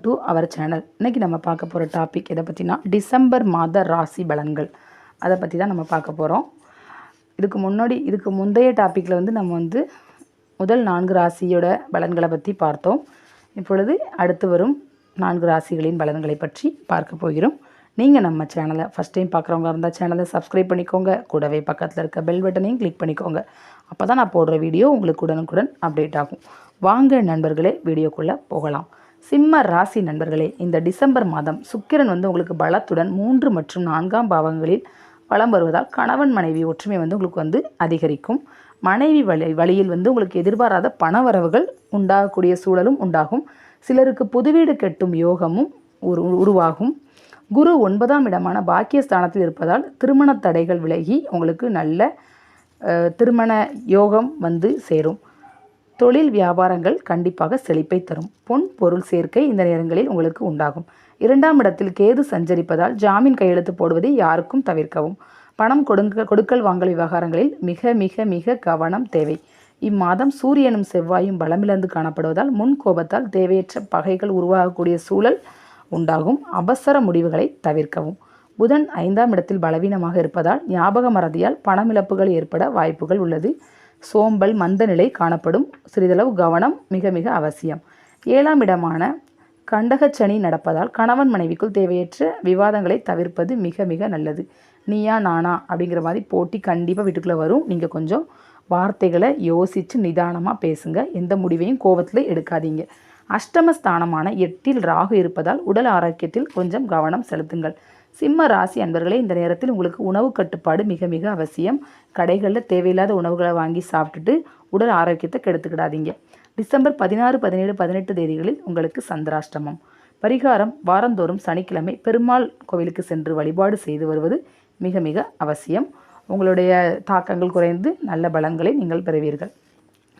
To our channel. இன்றைக்கி நம்ம பார்க்க போகிற டாபிக் எதை பற்றினா டிசம்பர் மாத ராசி பலன்கள். அதை பற்றி தான் நம்ம பார்க்க போகிறோம். இதுக்கு முந்தைய டாப்பிக்கில் நம்ம முதல் 4 ராசியோட பலன்களை பற்றி பார்த்தோம். இப்பொழுது அடுத்து வரும் 4 ராசிகளின் பலன்களை பற்றி பார்க்க போகிறோம். நீங்கள் நம்ம சேனலை ஃபஸ்ட் டைம் பார்க்குறவங்க இருந்தால் சேனலை சப்ஸ்கிரைப் பண்ணிக்கோங்க. கூடவே பக்கத்தில் இருக்க பெல் பட்டனையும் கிளிக் பண்ணிக்கோங்க. அப்போ தான் நான் போடுற வீடியோ உங்களுக்கு உடனுக்குடன் அப்டேட் ஆகும். வாங்க நண்பர்களே, வீடியோக்குள்ளே போகலாம். சிம்ம ராசி நண்பர்களே, இந்த டிசம்பர் மாதம் சுக்கிரன் உங்களுக்கு பலத்துடன் 3 மற்றும் 4ஆம் பாவங்களில் வலம் வருவதால் கணவன் மனைவி ஒற்றுமை உங்களுக்கு அதிகரிக்கும். மனைவி வழியில் உங்களுக்கு எதிர்பாராத பணவரவுகள் உண்டாகக்கூடிய சூழலும் உண்டாகும். சிலருக்கு புதுவீடு கட்டும் யோகமும் உருவாகும். குரு 9ஆம் இடமான பாக்கியஸ்தானத்தில் இருப்பதால் திருமண தடைகள் விலகி உங்களுக்கு நல்ல திருமண யோகம் சேரும். தொழில் வியாபாரங்கள் கண்டிப்பாக செழிப்பை தரும். பொன் பொருள் சேர்க்கை இந்த நேரங்களில் உங்களுக்கு உண்டாகும். 2ஆம் இடத்தில் கேது சஞ்சரிப்பதால் ஜாமீன் கையெழுத்து போடுவதை யாருக்கும் தவிர்க்கவும். பணம் கொடுக்கல் வாங்கல் விவகாரங்களில் மிக மிக மிக கவனம் தேவை. இம்மாதம் சூரியனும் செவ்வாயும் பலமிழந்து காணப்படுவதால் முன் கோபத்தால் தேவையற்ற பகைகள் உருவாகக்கூடிய சூழல் உண்டாகும். அவசர முடிவுகளை தவிர்க்கவும். புதன் 5ஆம் இடத்தில் பலவீனமாக இருப்பதால் ஞாபக மறதியால் பணமிழப்புகள் ஏற்பட வாய்ப்புகள் உள்ளது. சோம்பல் மந்த நிலை காணப்படும். சிறிதளவு கவனம் மிக மிக அவசியம். 7ஆம் இடமான கண்டகச்சனி நடப்பதால் கணவன் மனைவிக்குள் தேவையற்ற விவாதங்களை தவிர்ப்பது மிக மிக நல்லது. நீயா நானா அப்படிங்கிற மாதிரி போட்டி கண்டிப்பாக வீட்டுக்குள்ளே வரும். நீங்கள் கொஞ்சம் வார்த்தைகளை யோசித்து நிதானமாக பேசுங்க. எந்த முடிவையும் கோபத்தில் எடுக்காதீங்க. அஷ்டமஸ்தானமான 8இல் ராகு இருப்பதால் உடல் ஆரோக்கியத்தில் கொஞ்சம் கவனம் செலுத்துங்கள். சிம்ம ராசி அன்பர்களே, இந்த நேரத்தில் உங்களுக்கு உணவு கட்டுப்பாடு மிக மிக அவசியம். கடைகளில் தேவையில்லாத உணவுகளை வாங்கி சாப்பிட்டுட்டு உடல் ஆரோக்கியத்தை கெடுத்துக்கிடாதீங்க. டிசம்பர் 16, 17, 18 தேதிகளில் உங்களுக்கு சந்திராஷ்டமம். பரிகாரம்: வாரந்தோறும் சனிக்கிழமை பெருமாள் கோவிலுக்கு சென்று வழிபாடு செய்து வருவது மிக மிக அவசியம். உங்களுடைய தாக்கங்கள் குறைந்து நல்ல பலன்களை நீங்கள் பெறுவீர்கள்.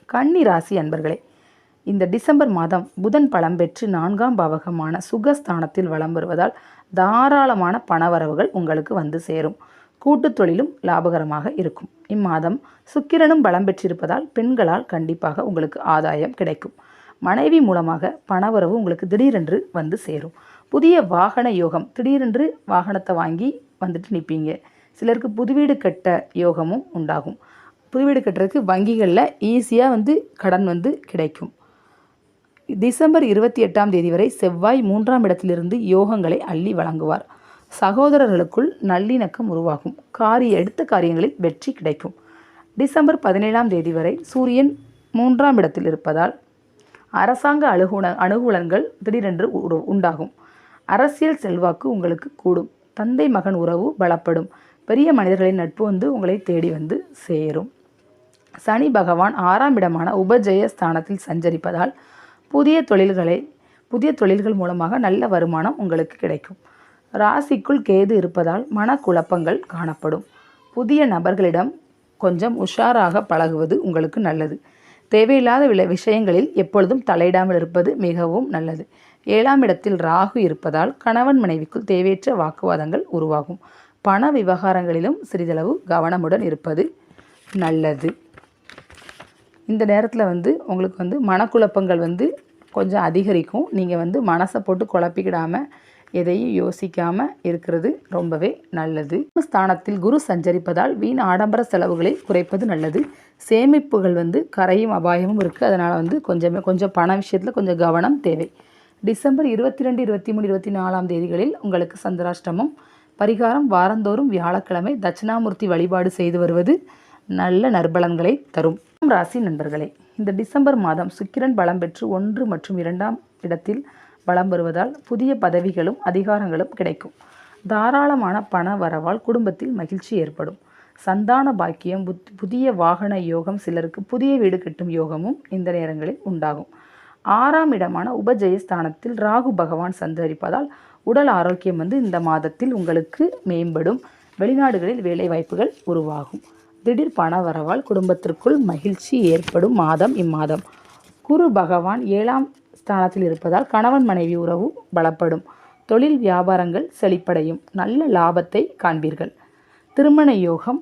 கன்னி ராசி அன்பர்களே, இந்த டிசம்பர் மாதம் புதன் பலம் பெற்று 4ஆம் பாவகமான சுகஸ்தானத்தில் வலம் வருவதால் தாராளமான பணவரவுகள் உங்களுக்கு சேரும். கூட்டுத் தொழிலும் லாபகரமாக இருக்கும். இம்மாதம் சுக்கிரனும் பலம் பெற்றிருப்பதால் பெண்களால் கண்டிப்பாக உங்களுக்கு ஆதாயம் கிடைக்கும். மனைவி மூலமாக பணவரவு உங்களுக்கு திடீரென்று சேரும். புதிய வாகன யோகம், திடீரென்று வாகனத்தை வாங்கி நிற்பீங்க. சிலருக்கு புதுவீடு கட்ட யோகமும் உண்டாகும். புதுவீடு கட்டுறதுக்கு வங்கிகளில் ஈஸியாக கடன் கிடைக்கும். டிசம்பர் 28ஆம் தேதி வரை செவ்வாய் 3ஆம் இடத்திலிருந்து யோகங்களை அள்ளி வழங்குவார். சகோதரர்களுக்குள் நல்லிணக்கம் உருவாகும். எடுத்த காரியங்களில் வெற்றி கிடைக்கும். டிசம்பர் 17ஆம் தேதி வரை சூரியன் 3ஆம் இடத்தில் இருப்பதால் அரசாங்க அனுகூலங்கள் திடீரென்று உண்டாகும். அரசியல் செல்வாக்கு உங்களுக்கு கூடும். தந்தை மகன் உறவு பலப்படும். பெரிய மனிதர்களின் நட்பு உங்களை தேடி சேரும். சனி பகவான் 6ஆம் இடமான உபஜய ஸ்தானத்தில் சஞ்சரிப்பதால் புதிய தொழில்கள் மூலமாக நல்ல வருமானம் உங்களுக்கு கிடைக்கும். ராசிக்குள் கேது இருப்பதால் மனக்குழப்பங்கள் காணப்படும். புதிய நபர்களிடம் கொஞ்சம் உஷாராக பழகுவது உங்களுக்கு நல்லது. தேவையில்லாத விஷயங்களில் எப்பொழுதும் தலையிடாமல் இருப்பது மிகவும் நல்லது. 7ஆம் இடத்தில் ராகு இருப்பதால் கணவன் மனைவிக்குள் தேவையற்ற வாக்குவாதங்கள் உருவாகும். பண விவகாரங்களிலும் சிறிதளவு கவனமுடன் இருப்பது நல்லது. இந்த நேரத்தில் உங்களுக்கு மனக்குழப்பங்கள் கொஞ்சம் அதிகரிக்கும். நீங்கள் மனசை போட்டு குழப்பிக்கிடாமல் எதையும் யோசிக்காமல் இருக்கிறது ரொம்பவே நல்லது. ஸ்தானத்தில் குரு சஞ்சரிப்பதால் வீண் ஆடம்பர செலவுகளை குறைப்பது நல்லது. சேமிப்புகள் கரையும் அபாயமும் இருக்குது. அதனால் கொஞ்சம் பண விஷயத்தில் கொஞ்சம் கவனம் தேவை. டிசம்பர் 22, 23, 24ஆம் தேதிகளில் உங்களுக்கு சந்திராஷ்டமம். பரிகாரம்: வாரந்தோறும் வியாழக்கிழமை தட்சிணாமூர்த்தி வழிபாடு செய்து வருவது நல்ல நற்பலன்களை தரும். ராசி நண்பர்களே, இந்த டிசம்பர் மாதம் சுக்கிரன் பலம் பெற்று 1 மற்றும் 2ஆம் இடத்தில் பலம் வருவதால் புதிய பதவிகளும் அதிகாரங்களும் கிடைக்கும். தாராளமான பண வரவால் குடும்பத்தில் மகிழ்ச்சி ஏற்படும். சந்தான பாக்கியம், புதிய வாகன யோகம், சிலருக்கு புதிய வீடு கட்டும் யோகமும் இந்த நேரங்களில் உண்டாகும். 6ஆம் இடமான உபஜயஸ்தானத்தில் ராகு பகவான் சஞ்சரிப்பதால் உடல் ஆரோக்கியம் இந்த மாதத்தில் உங்களுக்கு மேம்படும். வெளிநாடுகளில் வேலை வாய்ப்புகள் உருவாகும். திடீர் பண வரவால் குடும்பத்திற்குள் மகிழ்ச்சி ஏற்படும் மாதம் இம்மாதம். குரு பகவான் 7ஆம் ஸ்தானத்தில் இருப்பதால் கணவன் மனைவி உறவு பலப்படும். தொழில் வியாபாரங்கள் செழிப்படையும். நல்ல லாபத்தை காண்பீர்கள். திருமண யோகம்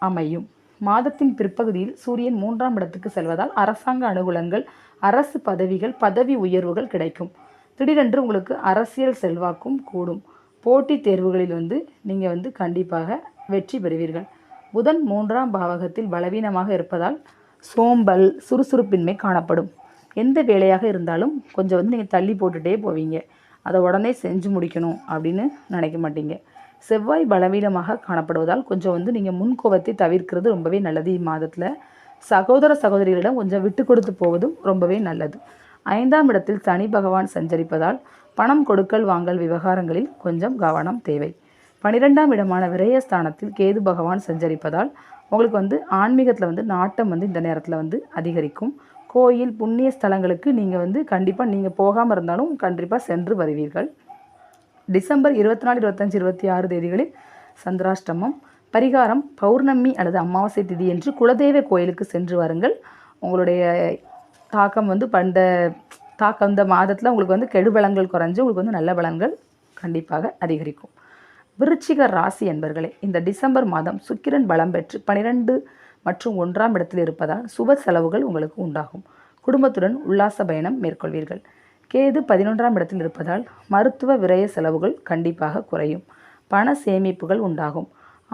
அமையும். மாதத்தின் பிற்பகுதியில் சூரியன் 3ஆம் இடத்துக்கு செல்வதால் அரசாங்க அனுகூலங்கள், அரசு பதவிகள், பதவி உயர்வுகள் கிடைக்கும். திடீரென்று உங்களுக்கு அரசியல் செல்வாக்கும் கூடும். போட்டித் தேர்வுகளில் நீங்கள் கண்டிப்பாக வெற்றி பெறுவீர்கள். புதன் 3ஆம் பாவகத்தில் பலவீனமாக இருப்பதால் சோம்பல், சுறுசுறுப்பின்மை காணப்படும். எந்த வேலையாக இருந்தாலும் கொஞ்சம் நீங்கள் தள்ளி போட்டுகிட்டே போவீங்க. அதை உடனே செஞ்சு முடிக்கணும் அப்படின்னு நினைக்க மாட்டீங்க. செவ்வாய் பலவீனமாக காணப்படுவதால் கொஞ்சம் நீங்கள் முன்கோபத்தை தவிர்க்கிறது ரொம்பவே நல்லது. இம்மாதத்தில் சகோதர சகோதரிகளிடம் கொஞ்சம் விட்டு கொடுத்து போவதும் ரொம்பவே நல்லது. 5ஆம் இடத்தில் சனி பகவான் சஞ்சரிப்பதால் பணம் கொடுக்கல் வாங்கல் விவகாரங்களில் கொஞ்சம் கவனம் தேவை. 12ஆம் இடமான விரயஸ்தானத்தில் கேது பகவான் சஞ்சரிப்பதால் உங்களுக்கு ஆன்மீகத்தில் நாட்டம் இந்த நேரத்தில் அதிகரிக்கும். கோயில் புண்ணிய ஸ்தலங்களுக்கு நீங்கள் கண்டிப்பாக நீங்கள் போகாமல் இருந்தாலும் கண்டிப்பாக சென்று வருவீர்கள். டிசம்பர் 24, 25, 26 தேதிகளில் சந்திராஷ்டமம். பரிகாரம் பௌர்ணமி அல்லது அமாவாசை திதி என்று குலதெய்வ கோயிலுக்கு சென்று வாருங்கள். உங்களுடைய தாக்கம் தாக்கம் இந்த மாதத்தில் உங்களுக்கு கெடுபலங்கள் குறைஞ்சு உங்களுக்கு நல்ல பலன்கள் கண்டிப்பாக அதிகரிக்கும். விருச்சிக ராசி என்பர்களே, இந்த டிசம்பர் மாதம் சுக்கிரன் பலம் பெற்று 12 மற்றும் 1ஆம் இடத்தில் இருப்பதால் சுப செலவுகள் உங்களுக்கு உண்டாகும். குடும்பத்துடன் உல்லாச பயணம் மேற்கொள்வீர்கள். கேது 11ஆம் இடத்தில் இருப்பதால் மருத்துவ விரய செலவுகள் கண்டிப்பாக குறையும். பண சேமிப்புகள் உண்டாகும்.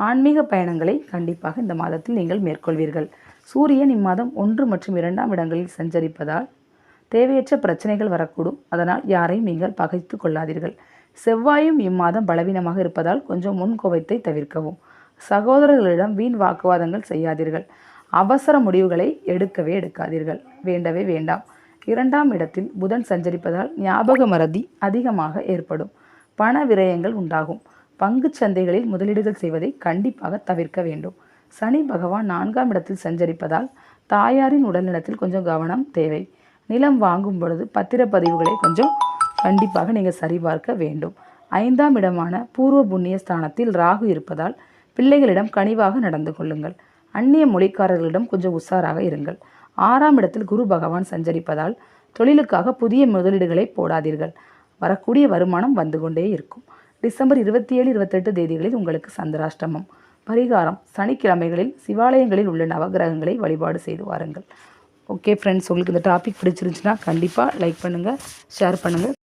ஆன்மீக பயணங்களை கண்டிப்பாக இந்த மாதத்தில் நீங்கள் மேற்கொள்வீர்கள். சூரியன் இம்மாதம் 1 மற்றும் 2ஆம் இடங்களில் சஞ்சரிப்பதால் தேவையற்ற பிரச்சனைகள் வரக்கூடும். அதனால் யாரையும் நீங்கள் பகைத்து கொள்ளாதீர்கள். செவ்வாயும் இம்மாதம் பலவீனமாக இருப்பதால் கொஞ்சம் முன்கோபத்தை தவிர்க்கவும். சகோதரர்களிடம் வீண் வாக்குவாதங்கள் செய்யாதீர்கள். அவசர முடிவுகளை எடுக்காதீர்கள். வேண்டவே வேண்டாம். 2ஆம் இடத்தில் புதன் சஞ்சரிப்பதால் ஞாபக மறதி அதிகமாக ஏற்படும். பண விரயங்கள் உண்டாகும். பங்குச் சந்தைகளில் முதலீடுகள் செய்வதை கண்டிப்பாக தவிர்க்க வேண்டும். சனி பகவான் 4ஆம் இடத்தில் சஞ்சரிப்பதால் தாயாரின் உடல்நலத்தில் கொஞ்சம் கவனம் தேவை. நிலம் வாங்கும் பொழுது பத்திரப்பதிவுகளை கொஞ்சம் கண்டிப்பாக நீங்கள் சரிபார்க்க வேண்டும். 5ஆம் இடமான பூர்வ புண்ணிய ஸ்தானத்தில் ராகு இருப்பதால் பிள்ளைகளிடம் கனிவாக நடந்து கொள்ளுங்கள். அந்நிய மொழிக்காரர்களிடம் கொஞ்சம் உஷாராக இருங்கள். 6ஆம் இடத்தில் குரு பகவான் சஞ்சரிப்பதால் தொழிலுக்காக புதிய முதலீடுகளை போடாதீர்கள். வரக்கூடிய வருமானம் வந்து கொண்டே இருக்கும். டிசம்பர் 27, 28 தேதிகளில் உங்களுக்கு சந்திராஷ்டமம். பரிகாரம் சனிக்கிழமைகளில் சிவாலயங்களில் உள்ள நவகிரகங்களை வழிபாடு செய்து வாருங்கள். ஓகே ஃப்ரெண்ட்ஸ், உங்களுக்கு இந்த டாபிக் பிடிச்சிருந்துச்சுன்னா கண்டிப்பாக லைக் பண்ணுங்கள், ஷேர் பண்ணுங்கள்.